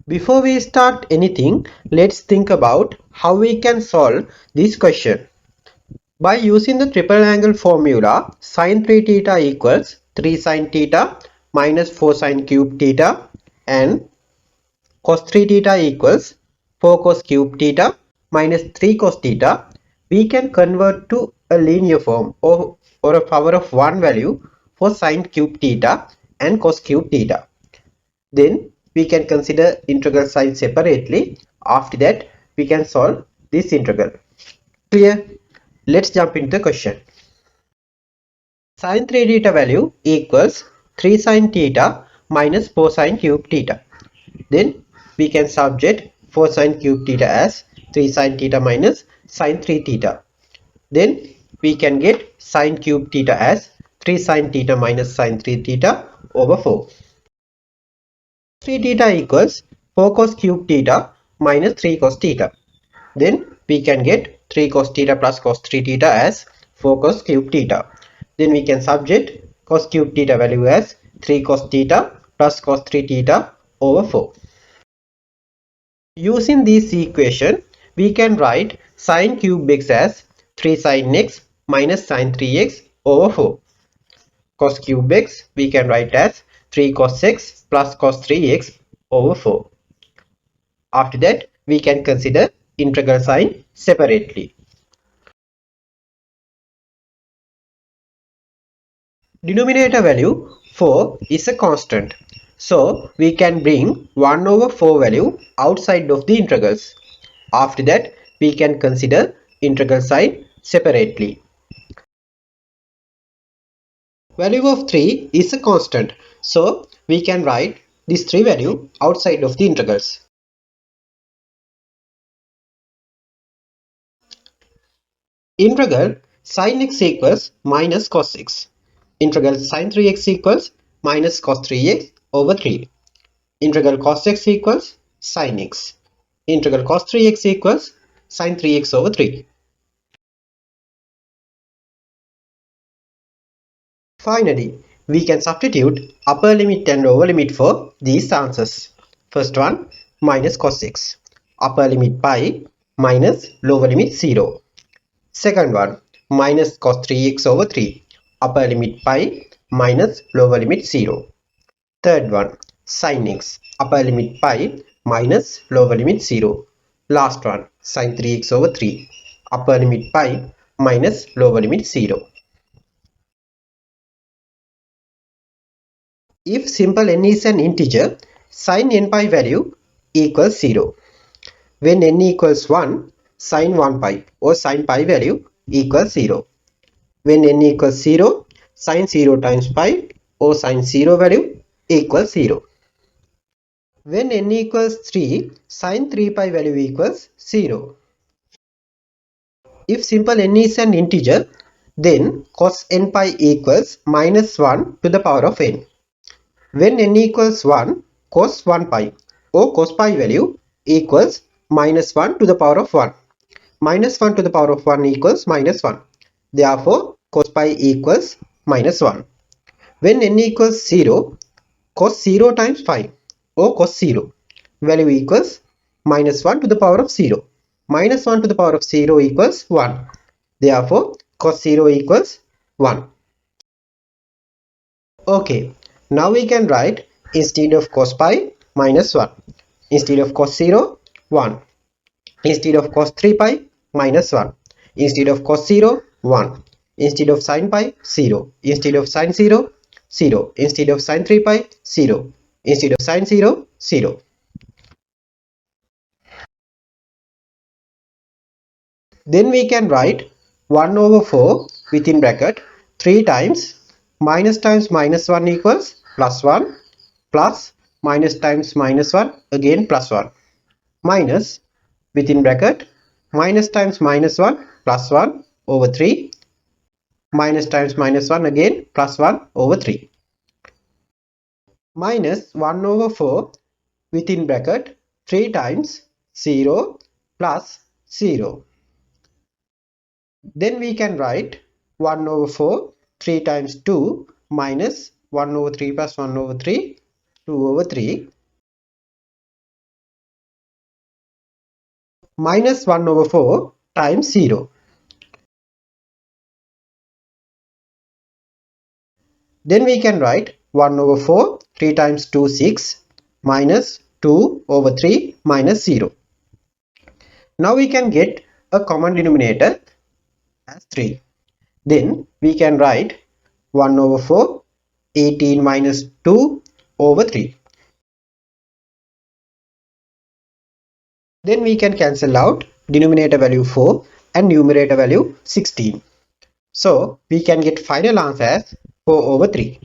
Before we start anything, let's think about how we can solve this question. By using the triple angle formula, sin 3 theta equals 3 sin theta minus 4 sin cube theta and cos 3 theta equals 4 cos cube theta minus 3 cos theta, we can convert to a linear form or a power of 1 value for sin cube theta and cos cube theta. Then we can consider integral sign separately. After that, we can solve this integral. Clear? Let's jump into the question. Sin 3 theta value equals 3 sin theta minus 4 sin cube theta. Then we can subject 4 sin cube theta as 3 sin theta minus sin 3 theta. Then we can get sin cube theta as 3 sin theta minus sin 3 theta over 4. 3 theta equals 4 cos cube theta minus 3 cos theta. Then we can get 3 cos theta plus cos 3 theta as 4 cos cube theta. Then we can subject cos cube theta value as 3 cos theta plus cos 3 theta over 4. Using this equation, we can write sin cube x as 3 sin x minus sin 3x over 4. Cos cube x we can write as 3 cos x plus cos 3x over 4. After that, we can consider integral sign separately. Denominator value 4 is a constant. So we can bring 1 over 4 value outside of the integrals. After that, we can consider integral sign separately. Value of 3 is a constant. So we can write this 3 value outside of the integrals. Integral sin x equals minus cos x. Integral sin 3x equals minus cos 3x over 3. Integral cos x equals sin x. Integral cos 3x equals sin 3x over 3. Finally, we can substitute upper limit and lower limit for these answers. First one, minus cos x. Upper limit pi minus lower limit 0. Second one, minus cos 3x over 3. Upper limit pi minus lower limit 0. Third one, sin x. Upper limit pi minus lower limit 0. Last one, sin 3x over 3. Upper limit pi minus lower limit 0. If simple n is an integer, sin n pi value equals 0. When n equals 1, sin 1 pi or sin pi value equals 0. When n equals 0, sin 0 times pi or sin 0 value equals 0. When n equals 3, sin 3 pi value equals 0. If simple n is an integer, then cos n pi equals minus 1 to the power of n. When n equals 1, cos 1 pi or cos pi value equals minus 1 to the power of 1. Minus 1 to the power of 1 equals minus 1. Therefore, cos pi equals minus 1. When n equals 0, cos 0 times pi or cos 0 value equals minus 1 to the power of 0. Minus 1 to the power of 0 equals 1. Therefore, cos 0 equals 1. Okay, now we can write instead of cos pi minus 1. Instead of cos 0, 1. Instead of cos 3 pi minus 1. Instead of cos 0, 1. Instead of sin pi, 0. Instead of sin 0, 0. Instead of sin 3 pi, 0. Instead of sin 0, 0. Then we can write 1 over 4 within bracket 3 times minus 1 equals plus 1 plus minus times minus 1 again plus 1 minus within bracket minus times minus 1 plus 1 over 3 minus times minus 1 again plus 1 over 3 minus 1 over 4 within bracket 3 times 0 plus 0. Then we can write 1 over 4 3 times 2 minus 1 over 3 plus 1 over 3 2 over 3 minus 1 over 4 times 0. Then we can write 1 over 4, 3 times 2, 6, minus 2 over 3 minus 0. Now we can get a common denominator as 3. Then we can write 1 over 4, 18 minus 2 over 3. Then we can cancel out denominator value 4 and numerator value 16. So we can get final answer as 4 over 3.